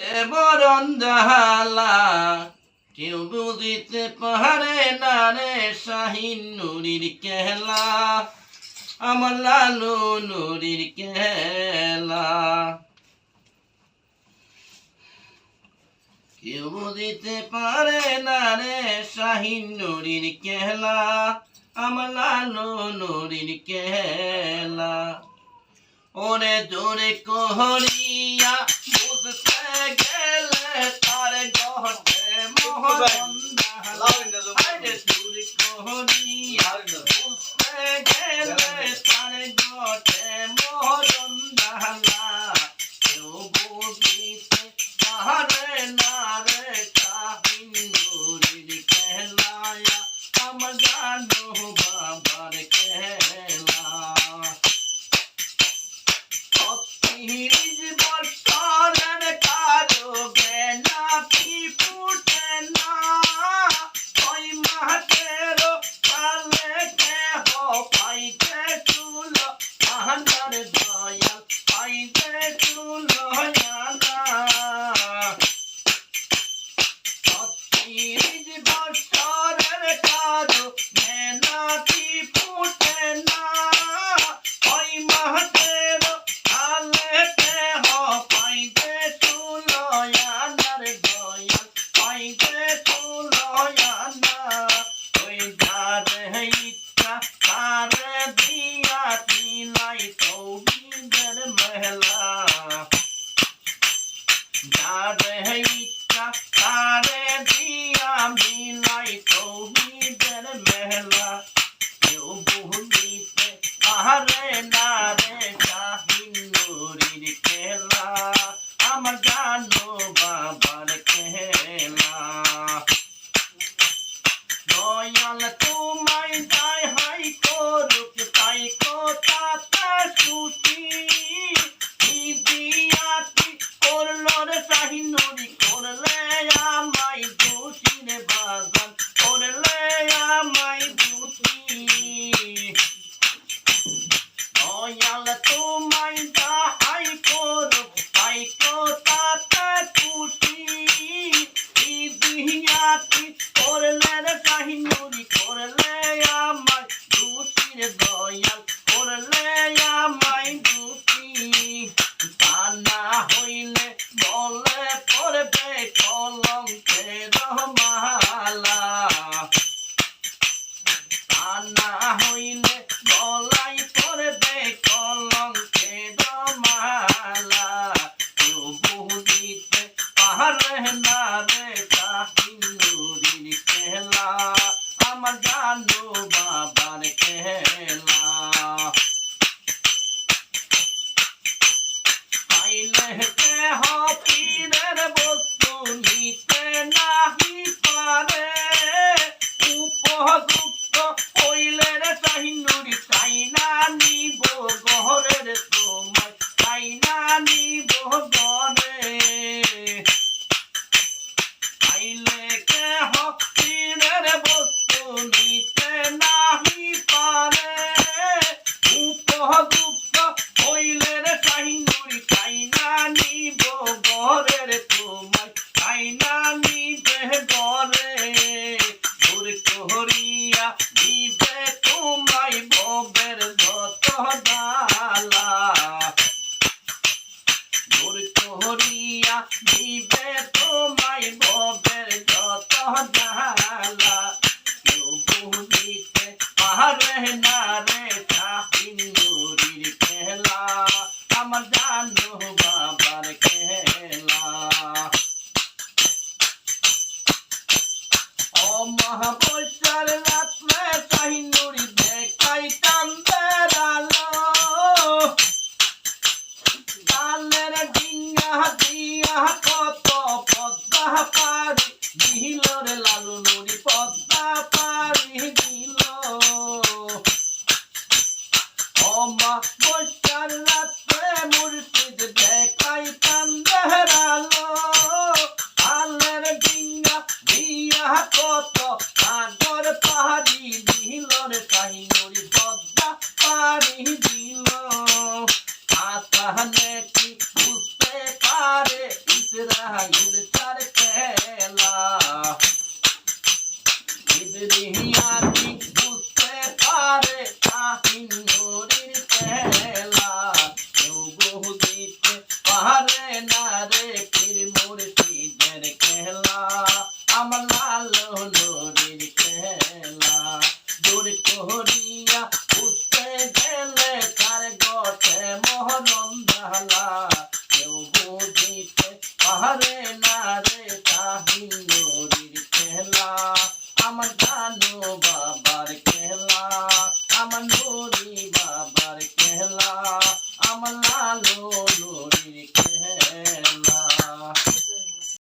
মরণ জাহালা কেউ বুঝিতে পারে না রে শাহিন নুরির কেলা আমার লালু নুরির কেলা কেউ বুঝিতে পারে না রে শাহিন নুরির কেলা আমার লালু নুরির কেলা ওরে জোরে কহরিয়া বুঝতে গেলে তার গহতে মহরণ আরে জোরে কহরিয়া বুঝতে গেলে তার গহতে মহরণ ডালা কেউ বুঝিতে পারে না রে শাহিন নুরির কেলায়া আমার জানো বাবার কেলা বর্ষার কালো বেনা কি ফুটে না ওই মাঠের কালে কেহ পাইতে চুল আহার দয়াল পাইতে চুল বর্ষার কালো বেনা কি ফুটে না ওই মাঠের तारे दिया मिलाई तौहीदेर महला केउ बुझिते पारे ना रे शाहिन नुरिर केला आमार जानो बाबार केला दयाल तुम्हाय दाय हाय करुक ताई कोथाते सुखी दियाती करलो रे शाहिन नुरी करले আমায় দুটির বাগান করলে আমায় দুটি দয়াল তোমায় যাহাই করো তাই তাতে খুশি দিয়াতি করলে রে শাহিন নুরি করলে আমায় দুটির দয়াল করলে আমায় দুটি তা না হইলে বলে পড়বে কলঙ্কের মালা তা না হইলে গলাই পড়বে কলঙ্কের মালা কেউ বুঝিতে পারে না রে শাহিন নুরির কেলা আমার জানো বাবার কেলা আইলে কেহ পীরের বস্তু নিতে নাহি পারে উপযুক্ত হইলে রে শাহিন নুরি তাই না নিব গহরের তোমায় তাই না নিব গরে আইলে কেহ পীরের বস্তু নিতে নাহি পারে উপযুক্ত হইলে রে শাহিন নুরি তাই না নিব গরের তোমায় তাই না নিবে গরে দূর করিয়া দিবে তোমায় ববের যত ডালা দূর করিয়া দিবে তোমায় ববের যত ডালা কেউ বুঝিতে পারে না রে শাহিন নুরির কেলা আমার জানো বাবার কেলা ও মহাবৈশার রাত্রে শাহিন নুরি দেখাই কান্দের আলো কালের ডিঙ্গা দিয়া কত পদ্মা পারি দিল রে লালু নুরি পদ্মা পারি দিল ও মহাবৈশার রাত্রে মুর্শিদ দেখাই কান্দের আলো কালের ডিঙ্গা দিয়া কত সাগর পাহাড়ি দিল রে শাহিন নুরি পদ্মা পারি দিল আসানে কি বুঝতে পারে ইসরা ইরতার খেলা ইবরিহিয়ানি বুঝতে পারে শাহিন নুরির খেলা কেউ বুঝিতে পারে না রে পীর মুর্শিদের খেলা আমার লালু নুরির খেলা দূর করিয়া বুঝতে গেলে তার গঠে মহরম ডালা কেউ বুঝিতে পারে না রে শাহিন নুরির খেলা আমার জানু বাবার খেলা আমার নুরি বাবার খেলা আমার লালু নুরি